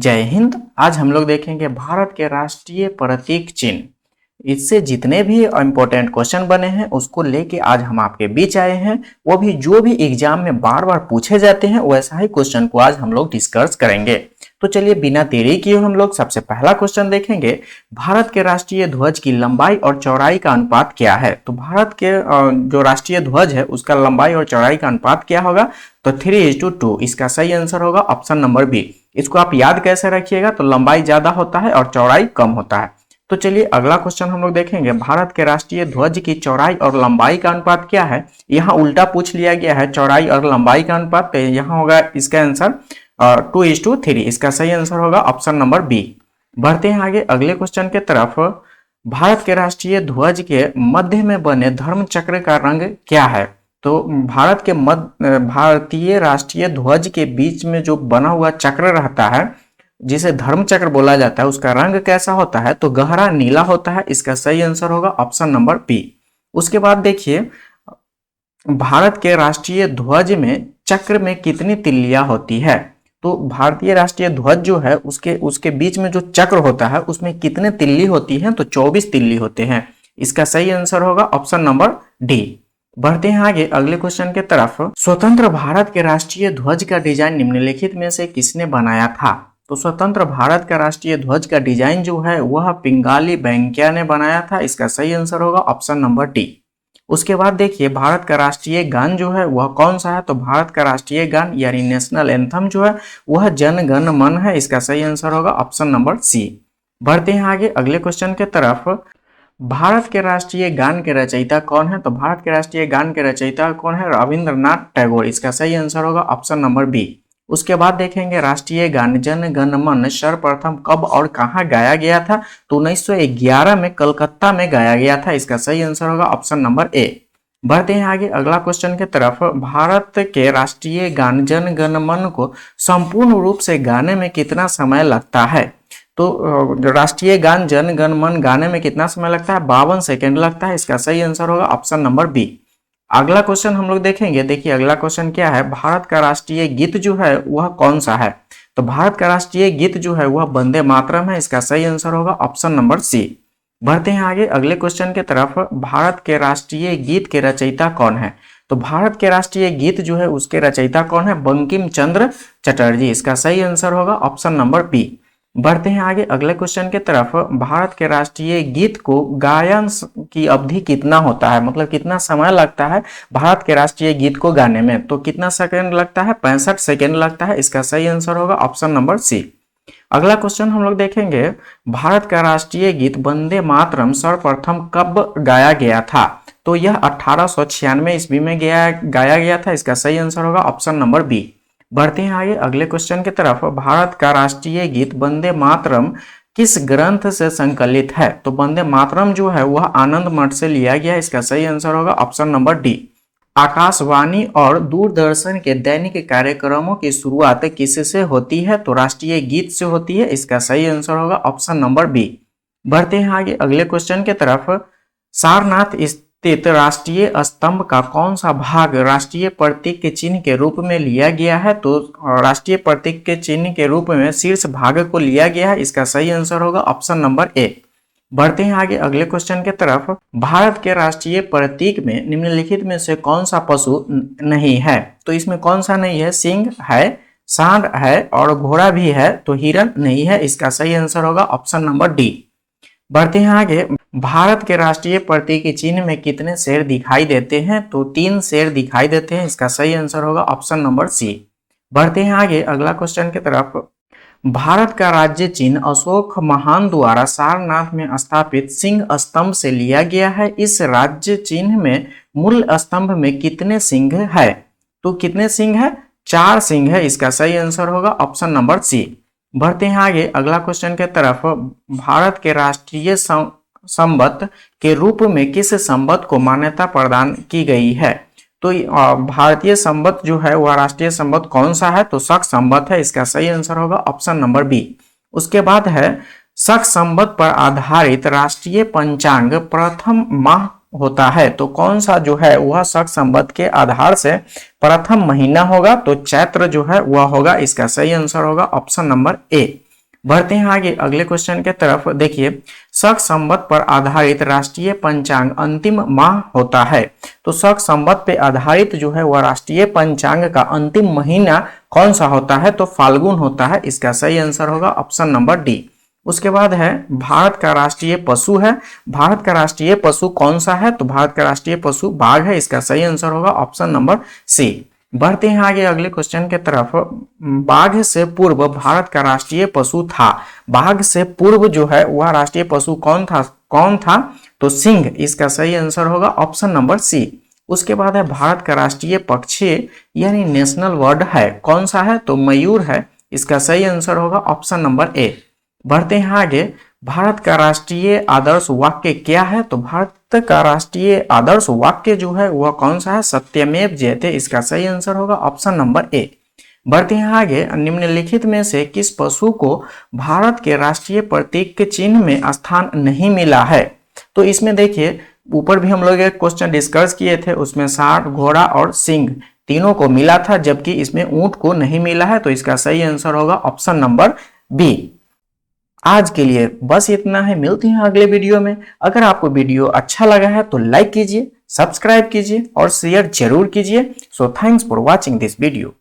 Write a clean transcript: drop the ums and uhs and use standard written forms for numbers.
जय हिंद। आज हम लोग देखेंगे भारत के राष्ट्रीय प्रतीक चिन्ह। इससे जितने भी इंपॉर्टेंट क्वेश्चन बने हैं उसको लेके आज हम आपके बीच आए हैं। वो भी जो भी एग्जाम में बार बार पूछे जाते हैं वैसा ही क्वेश्चन को आज हम लोग डिस्कस करेंगे। तो चलिए बिना देरी किए हम लोग सबसे पहला क्वेश्चन देखेंगे। भारत के राष्ट्रीय ध्वज की लंबाई और चौड़ाई का अनुपात क्या है? तो भारत के जो राष्ट्रीय ध्वज है उसका लंबाई और चौड़ाई का अनुपात क्या होगा? तो 3:2। इसका सही आंसर होगा ऑप्शन नंबर बी। इसको आप याद कैसे रखिएगा? तो लंबाई ज्यादा होता है और चौड़ाई कम होता है। तो चलिए अगला क्वेश्चन हम लोग देखेंगे। भारत के राष्ट्रीय ध्वज की चौड़ाई और लंबाई का अनुपात क्या है? यहाँ उल्टा पूछ लिया गया है चौड़ाई और लंबाई का अनुपात। तो यहाँ होगा इसका आंसर 2:3। इसका सही आंसर होगा ऑप्शन नंबर बी। बढ़ते हैं आगे अगले क्वेश्चन के तरफ। भारत के राष्ट्रीय ध्वज के मध्य में बने धर्म चक्र का रंग क्या है? तो भारतीय राष्ट्रीय ध्वज के बीच में जो बना हुआ चक्र रहता है जिसे धर्म चक्र बोला जाता है उसका रंग कैसा होता है? तो गहरा नीला होता है। इसका सही आंसर होगा ऑप्शन नंबर बी। उसके बाद देखिए भारत के राष्ट्रीय ध्वज में चक्र में कितनी तिल्लियां होती है? तो भारतीय राष्ट्रीय ध्वज जो है उसके बीच में जो चक्र होता है उसमें कितने तिल्ली होती हैं? तो 24 तिल्ली होते हैं। इसका सही आंसर होगा ऑप्शन नंबर डी। बढ़ते हैं आगे अगले क्वेश्चन के तरफ। स्वतंत्र भारत के राष्ट्रीय ध्वज का डिजाइन निम्नलिखित में से किसने बनाया था? तो स्वतंत्र भारत का राष्ट्रीय ध्वज का डिजाइन जो है वह पिंगाली वेंकैया ने बनाया था। इसका सही आंसर होगा ऑप्शन नंबर डी। उसके बाद देखिए भारत का राष्ट्रीय गान जो है वह कौन सा है? तो भारत का राष्ट्रीय गान यानी नेशनल एंथम जो है वह जन गण मन है। इसका सही आंसर होगा ऑप्शन नंबर सी। बढ़ते हैं आगे अगले क्वेश्चन के तरफ। भारत के राष्ट्रीय गान के रचयिता कौन है? तो भारत के राष्ट्रीय गान के रचयिता कौन है? रविंद्रनाथ टैगोर। इसका सही आंसर होगा ऑप्शन नंबर बी। उसके बाद देखेंगे राष्ट्रीय गान जन गण मन सर्वप्रथम कब और कहां गाया गया था? तो 1911 में कलकत्ता में गाया गया था। इसका सही आंसर होगा ऑप्शन नंबर ए। बढ़ते हैं आगे अगला क्वेश्चन के तरफ। भारत के राष्ट्रीय गान जन गण मन को संपूर्ण रूप से गाने में कितना समय लगता है? तो राष्ट्रीय गान जन गण मन गाने में कितना समय लगता है? 52 सेकेंड लगता है। इसका सही आंसर होगा ऑप्शन नंबर बी। अगला क्वेश्चन हम लोग देखेंगे। देखिए अगला क्वेश्चन क्या है। भारत का राष्ट्रीय गीत जो है वह कौन सा है? तो भारत का राष्ट्रीय गीत जो है वह वंदे मातरम है। इसका सही आंसर होगा ऑप्शन नंबर सी। बढ़ते हैं आगे अगले क्वेश्चन के तरफ। भारत के राष्ट्रीय गीत के रचयिता कौन है? तो भारत के राष्ट्रीय गीत जो है उसके रचयिता कौन है? बंकिम चंद्र चटर्जी। इसका सही आंसर होगा ऑप्शन नंबर बी। बढ़ते हैं आगे अगले क्वेश्चन के तरफ। भारत के राष्ट्रीय गीत को गायन की अवधि कितना होता है? मतलब कितना समय लगता है भारत के राष्ट्रीय गीत को गाने में? तो कितना सेकंड लगता है? 65 सेकंड लगता है। इसका सही आंसर होगा ऑप्शन नंबर सी। अगला क्वेश्चन हम लोग देखेंगे। भारत का राष्ट्रीय गीत वंदे मातरम सर्वप्रथम कब गाया गया था? तो यह 1896 ईस्वी में गाया गया था। इसका सही आंसर होगा ऑप्शन नंबर बी। बढ़ते हैं आगे अगले क्वेश्चन की तरफ। भारत का राष्ट्रीय गीत वंदे मातरम किस ग्रंथ से संकलित है? तो वंदे मातरम जो है वह आनंद मठ से लिया गया है। इसका सही आंसर होगा ऑप्शन नंबर डी। आकाशवाणी और दूरदर्शन के दैनिक कार्यक्रमों की शुरुआत किससे होती है? तो राष्ट्रीय गीत से होती है। इसका सही आंसर होगा ऑप्शन नंबर बी। बढ़ते हैं आगे अगले क्वेश्चन की तरफ। सारनाथ स्थित राष्ट्रीय स्तंभ का कौन सा भाग राष्ट्रीय प्रतीक के चिन्ह के रूप में लिया गया है? तो राष्ट्रीय प्रतीक के चिन्ह के रूप में शीर्ष भाग को लिया गया है। इसका सही आंसर होगा ऑप्शन नंबर ए। बढ़ते हैं आगे अगले क्वेश्चन के तरफ। भारत के राष्ट्रीय प्रतीक में निम्नलिखित में से कौन सा पशु नहीं है? तो इसमें कौन सा नहीं है? सिंह है, सांड है और घोड़ा भी है। तो हिरण नहीं है। इसका सही आंसर होगा ऑप्शन नंबर डी। बढ़ते हैं आगे। भारत के राष्ट्रीय प्रतीक के चिन्ह में कितने शेर दिखाई देते हैं? तो 3 शेर दिखाई देते हैं। इसका सही आंसर होगा ऑप्शन नंबर सी। बढ़ते हैं आगे अगला क्वेश्चन की तरफ। भारत का राज्य चिन्ह अशोक महान द्वारा सारनाथ में स्थापित सिंह स्तंभ से लिया गया है। इस राज्य चिन्ह में मूल स्तंभ में कितने सिंह है? तो कितने सिंह है? 4 सिंह है। इसका सही आंसर होगा ऑप्शन नंबर सी। बढ़ते हैं आगे अगला क्वेश्चन के तरफ। भारत के राष्ट्रीय संवत के रूप में किस संवत को मान्यता प्रदान की गई है? तो भारतीय संवत जो है वह राष्ट्रीय संवत कौन सा है? तो शक संवत है। इसका सही आंसर होगा ऑप्शन नंबर बी। उसके बाद है शक संवत पर आधारित राष्ट्रीय पंचांग प्रथम माह होता है। तो कौन सा जो है वह शक संवत के आधार से प्रथम महीना होगा? तो चैत्र जो है वह होगा। इसका सही आंसर होगा ऑप्शन नंबर ए। बढ़ते हैं आगे अगले क्वेश्चन के तरफ। देखिए, शक संवत पर आधारित राष्ट्रीय पंचांग अंतिम माह होता है। तो शक संवत पे आधारित जो है वह राष्ट्रीय पंचांग का अंतिम महीना कौन सा होता है? तो फाल्गुन होता है। इसका सही आंसर होगा ऑप्शन नंबर डी। उसके बाद है भारत का राष्ट्रीय पशु है। भारत का राष्ट्रीय पशु कौन सा है? तो भारत का राष्ट्रीय पशु बाघ है। इसका सही आंसर होगा ऑप्शन नंबर सी। बढ़ते हैं आगे अगले क्वेश्चन के तरफ। बाघ से पूर्व भारत का राष्ट्रीय पशु था। बाघ से पूर्व जो है वह राष्ट्रीय पशु कौन था? तो सिंह। इसका सही आंसर होगा ऑप्शन नंबर सी। उसके बाद है भारत का राष्ट्रीय पक्षी यानी नेशनल बर्ड है कौन सा है? तो मयूर है। इसका सही आंसर होगा ऑप्शन नंबर ए। बढ़ते हैं आगे। भारत का राष्ट्रीय आदर्श वाक्य क्या है? तो भारत का राष्ट्रीय आदर्श वाक्य जो है वह कौन सा है? सत्यमेव जयते। इसका सही आंसर होगा ऑप्शन नंबर ए। बढ़ते हैं आगे। निम्नलिखित में से किस पशु को भारत के राष्ट्रीय प्रतीक के चिन्ह में स्थान नहीं मिला है? तो इसमें देखिए, ऊपर भी हम लोग एक क्वेश्चन डिस्कस किए थे, उसमें सांड, घोड़ा और सिंह तीनों को मिला था, जबकि इसमें ऊंट को नहीं मिला है। तो इसका सही आंसर होगा ऑप्शन नंबर बी। आज के लिए बस इतना है, मिलते हैं अगले वीडियो में। अगर आपको वीडियो अच्छा लगा है तो लाइक कीजिए, सब्सक्राइब कीजिए और शेयर जरूर कीजिए। So thanks for watching this video.